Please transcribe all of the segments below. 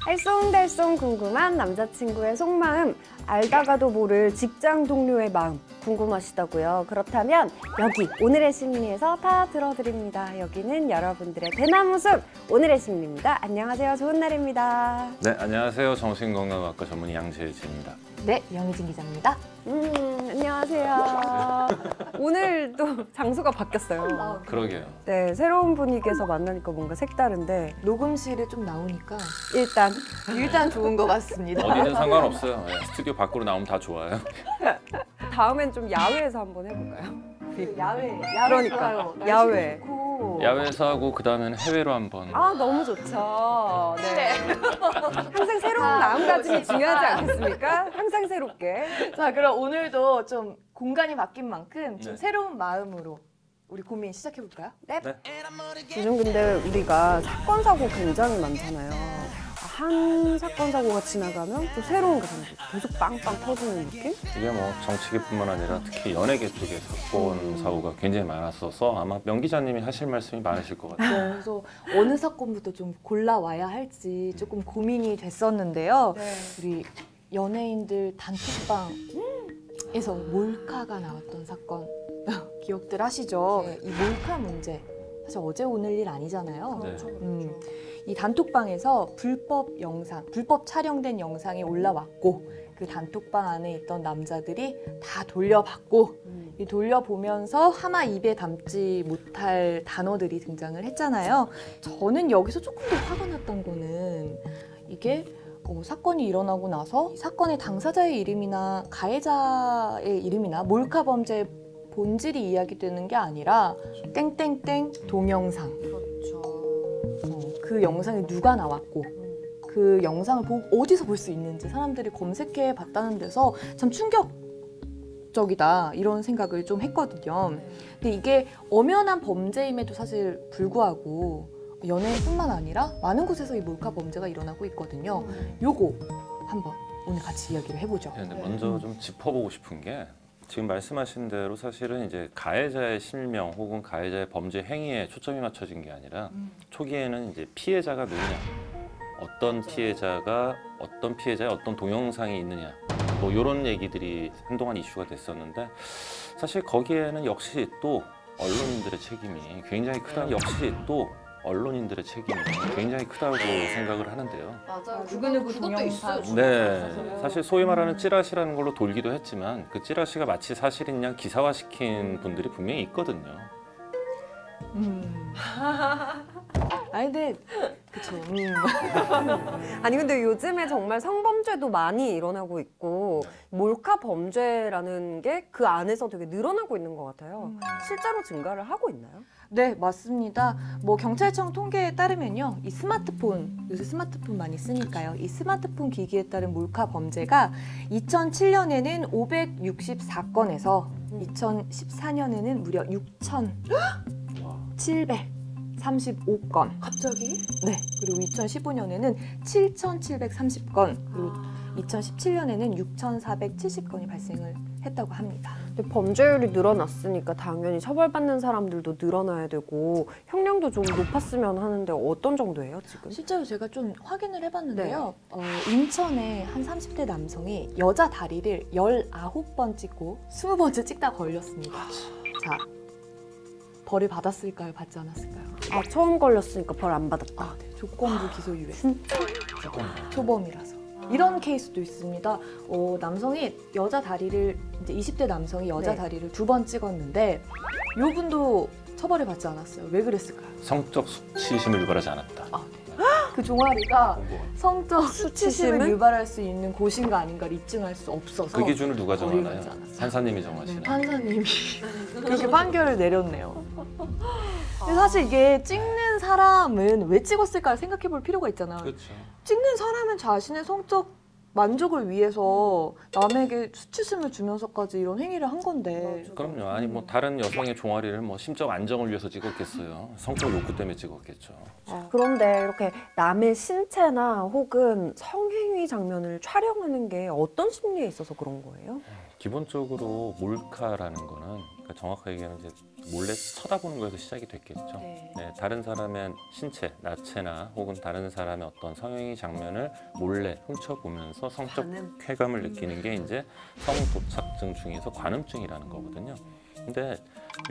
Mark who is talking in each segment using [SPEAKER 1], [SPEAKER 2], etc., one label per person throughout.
[SPEAKER 1] 알쏭달쏭 궁금한 남자친구의 속마음, 알다가도 모를 직장 동료의 마음 궁금하시다고요? 그렇다면 여기 오늘의 심리에서 다 들어드립니다. 여기는 여러분들의 대나무숲 오늘의 심리입니다. 안녕하세요. 좋은 날입니다.
[SPEAKER 2] 네, 안녕하세요. 정신건강학과 전문의 양재진입니다.
[SPEAKER 3] 네, 영희진 기자입니다.
[SPEAKER 1] 안녕하세요. 오늘도 장소가 바뀌었어요.
[SPEAKER 2] 그러게요.
[SPEAKER 1] 네, 새로운 분위기에서 만나니까 뭔가 색다른데
[SPEAKER 3] 녹음실에 좀 나오니까
[SPEAKER 1] 일단
[SPEAKER 3] 좋은 것 같습니다.
[SPEAKER 2] 어디는 상관없어요. 네, 스튜디오 밖으로 나오면 다 좋아요.
[SPEAKER 1] 다음엔 좀 야외에서 한번 해볼까요?
[SPEAKER 3] 야외
[SPEAKER 1] 그러니까,
[SPEAKER 3] 좋아요. 날씨
[SPEAKER 1] 야외.
[SPEAKER 3] 좋고.
[SPEAKER 2] 야외에서 하고 그다음에는 해외로 한번.
[SPEAKER 1] 아, 너무 좋죠. 네. 항상 새로운 마음가짐이 중요하지 않겠습니까? 항상 새롭게.
[SPEAKER 3] 자, 그럼 오늘도 좀 공간이 바뀐 만큼 좀
[SPEAKER 2] 네.
[SPEAKER 3] 새로운 마음으로 우리 고민 시작해 볼까요?
[SPEAKER 1] 네.
[SPEAKER 2] 네.
[SPEAKER 1] 요즘 근데 우리가 사건 사고 굉장히 많잖아요. 한 사건 사고가 지나가면 또 새로운 게 생기고 계속 빵빵 터지는 느낌?
[SPEAKER 2] 이게 뭐 정치계뿐만 아니라 특히 연예계 쪽에 사건 사고가 굉장히 많았어서 아마 명 기자님이 하실 말씀이 많으실 것 같아요.
[SPEAKER 3] 그래서 어느 사건부터 좀 골라와야 할지 조금 고민이 됐었는데요.
[SPEAKER 1] 네.
[SPEAKER 3] 우리 연예인들 단톡방에서 몰카가 나왔던 사건 기억들 하시죠? 네, 이 몰카 문제 사실 어제 오늘 일 아니잖아요.
[SPEAKER 2] 네.
[SPEAKER 3] 이 단톡방에서 불법 촬영된 영상이 올라왔고 그 단톡방 안에 있던 남자들이 다 돌려봤고 이 돌려보면서 하나 입에 담지 못할 단어들이 등장을 했잖아요. 저는 여기서 조금 더 화가 났던 거는 이게 사건이 일어나고 나서 사건의 당사자의 이름이나 가해자의 이름이나 몰카 범죄의 본질이 이야기되는 게 아니라 땡땡땡 동영상.
[SPEAKER 1] 그렇죠.
[SPEAKER 3] 그 영상에 누가 나왔고 그 영상을 어디서 볼 수 있는지 사람들이 검색해 봤다는 데서 참 충격적이다 이런 생각을 좀 했거든요. 근데 이게 엄연한 범죄임에도 사실 불구하고 연예인뿐만 아니라 많은 곳에서 이 몰카 범죄가 일어나고 있거든요. 요거 한번 오늘 같이 이야기를 해보죠.
[SPEAKER 2] 네, 근데 먼저 좀 짚어보고 싶은 게 지금 말씀하신 대로 사실은 이제 가해자의 실명 혹은 가해자의 범죄 행위에 초점이 맞춰진 게 아니라 초기에는 이제 피해자가 누구냐, 어떤 피해자가 어떤 피해자의 어떤 동영상이 있느냐, 뭐 이런 얘기들이 한동안 이슈가 됐었는데 사실 거기에는 역시 또 언론인들의 책임이 굉장히 크다. 역시 또 언론인들의 책임이 굉장히 크다고 생각을 하는데요.
[SPEAKER 3] 맞아요.
[SPEAKER 4] 그것도 있어요.
[SPEAKER 2] 네, 사실 소위 말하는 찌라시라는 걸로 돌기도 했지만 그 찌라시가 마치 사실인 양 기사화시킨 분들이 분명히 있거든요.
[SPEAKER 3] 아니 근데 그쵸.
[SPEAKER 1] 아니 근데 요즘에 정말 성범죄도 많이 일어나고 있고 몰카 범죄라는 게 그 안에서 되게 늘어나고 있는 것 같아요. 실제로 증가를 하고 있나요?
[SPEAKER 3] 네, 맞습니다. 뭐 경찰청 통계에 따르면요, 이 스마트폰 요새 스마트폰 많이 쓰니까요. 이 스마트폰 기기에 따른 몰카 범죄가 2007년에는 564건에서 2014년에는 무려 6,735건.
[SPEAKER 4] 갑자기?
[SPEAKER 3] 네. 그리고 2015년에는 7,730건. 그리고 2017년에는 6,470건이 발생을 했다고 합니다.
[SPEAKER 1] 근데 범죄율이 늘어났으니까 당연히 처벌받는 사람들도 늘어나야 되고 형량도 좀 높았으면 하는데 어떤 정도예요 지금?
[SPEAKER 3] 실제로 제가 좀 확인을 해봤는데요. 인천의 한 30대 남성이 여자 다리를 19번 찍고 20번째 찍다 걸렸습니다. 자, 벌을 받았을까요? 받지 않았을까요?
[SPEAKER 1] 아, 처음 걸렸으니까 벌 안 받았다.
[SPEAKER 3] 네. 조건부 기소유예.
[SPEAKER 2] 조금
[SPEAKER 3] 초범이라서. 이런 케이스도 있습니다. 남성이 여자 다리를 이제 20대 남성이 여자
[SPEAKER 1] 네.
[SPEAKER 3] 다리를 2번 찍었는데 요 분도 처벌을 받지 않았어요. 왜 그랬을까요?
[SPEAKER 2] 성적 수치심을 유발하지 않았다.
[SPEAKER 3] 그 종아리가
[SPEAKER 2] 공무원.
[SPEAKER 3] 성적
[SPEAKER 1] 수치심을?
[SPEAKER 3] 수치심을 유발할 수 있는 곳인가 아닌가를 입증할 수 없어서
[SPEAKER 2] 그 기준을 누가
[SPEAKER 3] 거리를
[SPEAKER 2] 정하나요?
[SPEAKER 3] 받지 않았어요.
[SPEAKER 2] 판사님이
[SPEAKER 3] 네,
[SPEAKER 2] 정하시나요?
[SPEAKER 3] 판사님이 그렇게 판결을 내렸네요. 근데 사실 이게 찍는 사람은 왜 찍었을까 생각해 볼 필요가 있잖아요.
[SPEAKER 2] 그렇죠.
[SPEAKER 3] 찍는 사람은 자신의 성적 만족을 위해서 남에게 수치심을 주면서까지 이런 행위를 한 건데.
[SPEAKER 2] 그럼요. 아니 뭐 다른 여성의 종아리를 뭐 심적 안정을 위해서 찍었겠어요. 성적 욕구 때문에 찍었겠죠.
[SPEAKER 1] 그런데 이렇게 남의 신체나 혹은 성행위 장면을 촬영하는 게 어떤 심리에 있어서 그런 거예요?
[SPEAKER 2] 기본적으로 몰카라는 거는 그러니까 정확하게 얘기하면 이제 몰래 쳐다보는 거에서 시작이 됐겠죠.
[SPEAKER 3] 네.
[SPEAKER 2] 네, 다른 사람의 신체, 나체나 혹은 다른 사람의 어떤 성행위 장면을 몰래 훔쳐보면서 성적
[SPEAKER 1] 반응?
[SPEAKER 2] 쾌감을 느끼는 게 이제 성도착증 중에서 관음증이라는 거거든요. 근데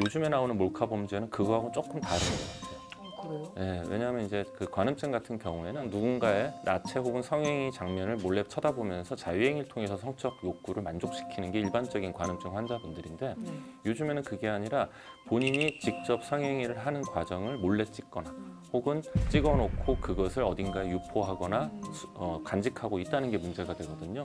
[SPEAKER 2] 요즘에 나오는 몰카 범죄는 그거하고 조금 다른 것 같아요.
[SPEAKER 3] 그래요?
[SPEAKER 2] 네, 왜냐하면 이제 그 관음증 같은 경우에는 누군가의 나체 혹은 성행위 장면을 몰래 쳐다보면서 자유행위를 통해서 성적 욕구를 만족시키는 게 일반적인 관음증 환자분들인데 요즘에는 그게 아니라 본인이 직접 성행위를 하는 과정을 몰래 찍거나 혹은 찍어놓고 그것을 어딘가에 유포하거나 간직하고 있다는 게 문제가 되거든요.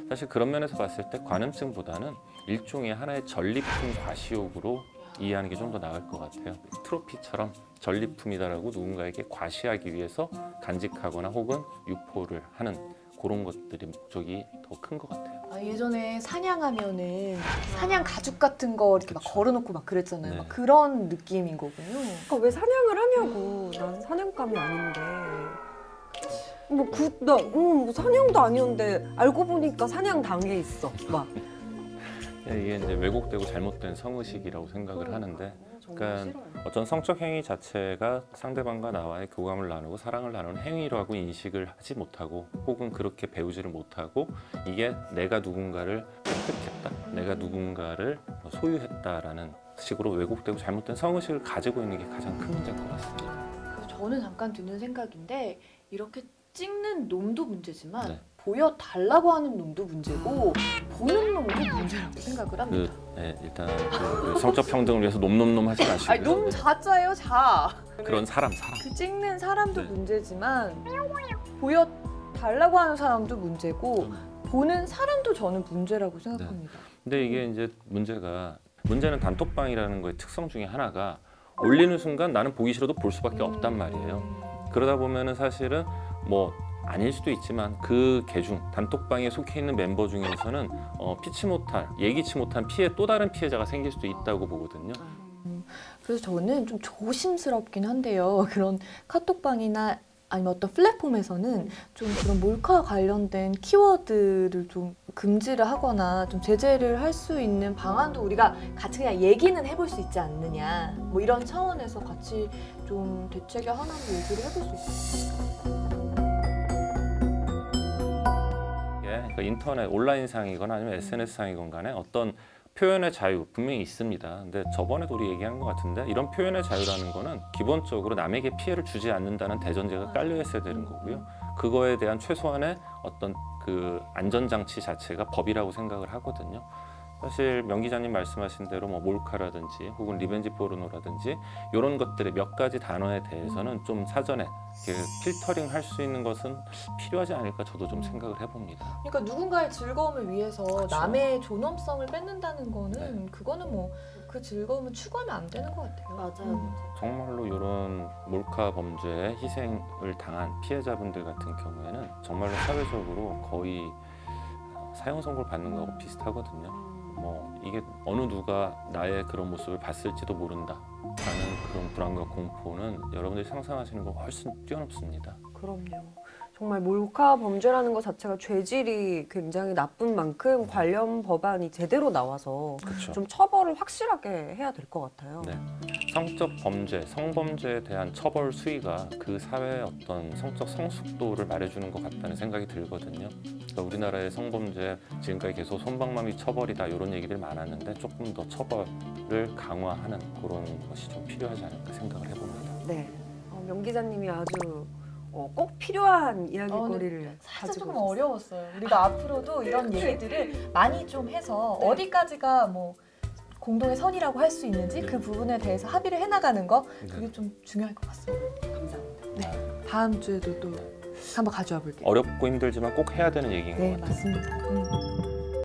[SPEAKER 2] 사실 그런 면에서 봤을 때 관음증보다는 일종의 하나의 전리품 과시욕으로 이해하는 게 좀 더 나을 것 같아요. 트로피처럼 전리품이다라고 누군가에게 과시하기 위해서 간직하거나 혹은 유포를 하는 그런 것들이 목적이 더 큰 것 같아요.
[SPEAKER 3] 아, 예전에 사냥하면은 사냥 가죽 같은 거 이렇게 막
[SPEAKER 2] 그쵸.
[SPEAKER 3] 걸어놓고 막 그랬잖아요.
[SPEAKER 2] 네.
[SPEAKER 3] 막 그런 느낌인 거군요.
[SPEAKER 1] 그러니까 왜 사냥을 하냐고. 난 사냥감이 아닌데. 뭐 사냥도 아니었는데 알고 보니까 사냥 당해 있어. 막.
[SPEAKER 2] 이게 이제 왜곡되고 잘못된 성의식이라고 생각을 하는데,
[SPEAKER 1] 정말
[SPEAKER 2] 그러니까
[SPEAKER 1] 싫어요.
[SPEAKER 2] 어떤 성적 행위 자체가 상대방과 나와의 교감을 나누고 사랑을 나누는 행위라고 인식을 하지 못하고 혹은 그렇게 배우지를 못하고 이게 내가 누군가를 획득했다, 내가 누군가를 소유했다라는 식으로 왜곡되고 잘못된 성의식을 가지고 있는 게 가장 큰 문제인 것 같습니다.
[SPEAKER 3] 그래서 저는 잠깐 드는 생각인데 이렇게 찍는 놈도 문제지만
[SPEAKER 2] 네.
[SPEAKER 3] 보여달라고 하는 놈도 문제고 보는 놈도 문제라고 생각을 합니다.
[SPEAKER 2] 일단 그 성적 평등을 위해서 놈놈놈 하지 마시고요.
[SPEAKER 3] 아니 놈 자자예요 자.
[SPEAKER 2] 그런 사람.
[SPEAKER 3] 그 찍는 사람도
[SPEAKER 2] 네.
[SPEAKER 3] 문제지만 보여달라고 하는 사람도 문제고 보는 사람도 저는 문제라고 생각합니다.
[SPEAKER 2] 근데 이게 이제 문제는 단톡방이라는 거의 특성 중에 하나가 올리는 순간 나는 보기 싫어도 볼 수밖에 없단 말이에요. 그러다 보면은 사실은 뭐 아닐 수도 있지만 그 계중 단톡방에 속해 있는 멤버 중에서는 피치 못할 예기치 못한 또 다른 피해자가 생길 수도 있다고 보거든요.
[SPEAKER 3] 그래서 저는 좀 조심스럽긴 한데요. 그런 카톡방이나 아니면 어떤 플랫폼에서는 좀 그런 몰카 관련된 키워드를 좀 금지를 하거나 좀 제재를 할 수 있는 방안도 우리가 같이 그냥 얘기는 해볼 수 있지 않느냐. 뭐 이런 차원에서 같이 좀 대책의 하나로 얘기를 해볼 수 있어요.
[SPEAKER 2] 그러니까 인터넷 온라인상이거나 아니면 SNS상이건 간에 어떤 표현의 자유 분명히 있습니다. 근데 저번에도 우리 얘기한 것 같은데 이런 표현의 자유라는 거는 기본적으로 남에게 피해를 주지 않는다는 대전제가 깔려 있어야 되는 거고요. 그거에 대한 최소한의 어떤 그 안전장치 자체가 법이라고 생각을 하거든요. 사실 명 기자님 말씀하신 대로 뭐 몰카라든지 혹은 리벤지 포르노라든지 이런 것들의 몇 가지 단어에 대해서는 좀 사전에 필터링 할 수 있는 것은 필요하지 않을까 저도 좀 생각을 해봅니다.
[SPEAKER 3] 그러니까 누군가의 즐거움을 위해서
[SPEAKER 2] 그렇죠.
[SPEAKER 3] 남의 존엄성을 뺏는다는 거는
[SPEAKER 2] 네.
[SPEAKER 3] 그거는 뭐 그 즐거움을 추구하면 안 되는 것 같아요.
[SPEAKER 1] 맞아요.
[SPEAKER 2] 정말로 이런 몰카 범죄에 희생을 당한 피해자분들 같은 경우에는 정말로 사회적으로 거의 사형 선고를 받는 거하고 비슷하거든요. 뭐 이게 어느 누가 나의 그런 모습을 봤을지도 모른다라는 그런 불안과 공포는 여러분들이 상상하시는 것 훨씬 뛰어넘습니다.
[SPEAKER 1] 그럼요. 정말 몰카 범죄라는 것 자체가 죄질이 굉장히 나쁜 만큼 관련 법안이 제대로 나와서
[SPEAKER 2] 그렇죠.
[SPEAKER 1] 좀 처벌을 확실하게 해야 될 것 같아요.
[SPEAKER 2] 네. 성적 범죄, 성범죄에 대한 처벌 수위가 그 사회의 어떤 성적 성숙도를 말해주는 것 같다는 생각이 들거든요. 그러니까 우리나라의 성범죄 지금까지 계속 손방망이 처벌이다 이런 얘기들이 많았는데 조금 더 처벌을 강화하는 그런 것이 좀 필요하지 않을까 생각을 해봅니다.
[SPEAKER 1] 네. 명 기자님이 아주 꼭 필요한 이야기거리를
[SPEAKER 3] 살짝
[SPEAKER 1] 가지고
[SPEAKER 3] 조금
[SPEAKER 1] 오셨어요.
[SPEAKER 3] 어려웠어요. 우리가 앞으로도 이런 얘기들을 많이 좀 해서 어디까지가 뭐 공동의 선이라고 할 수 있는지 그 부분에 대해서 합의를 해나가는 거 그게 좀 중요할 것 같습니다.
[SPEAKER 1] 감사합니다.
[SPEAKER 3] 다음 주에도 또 한번 가져와 볼게요.
[SPEAKER 2] 어렵고 힘들지만 꼭 해야 되는 얘기인 것
[SPEAKER 3] 네,
[SPEAKER 2] 같아요.
[SPEAKER 3] 맞습니다.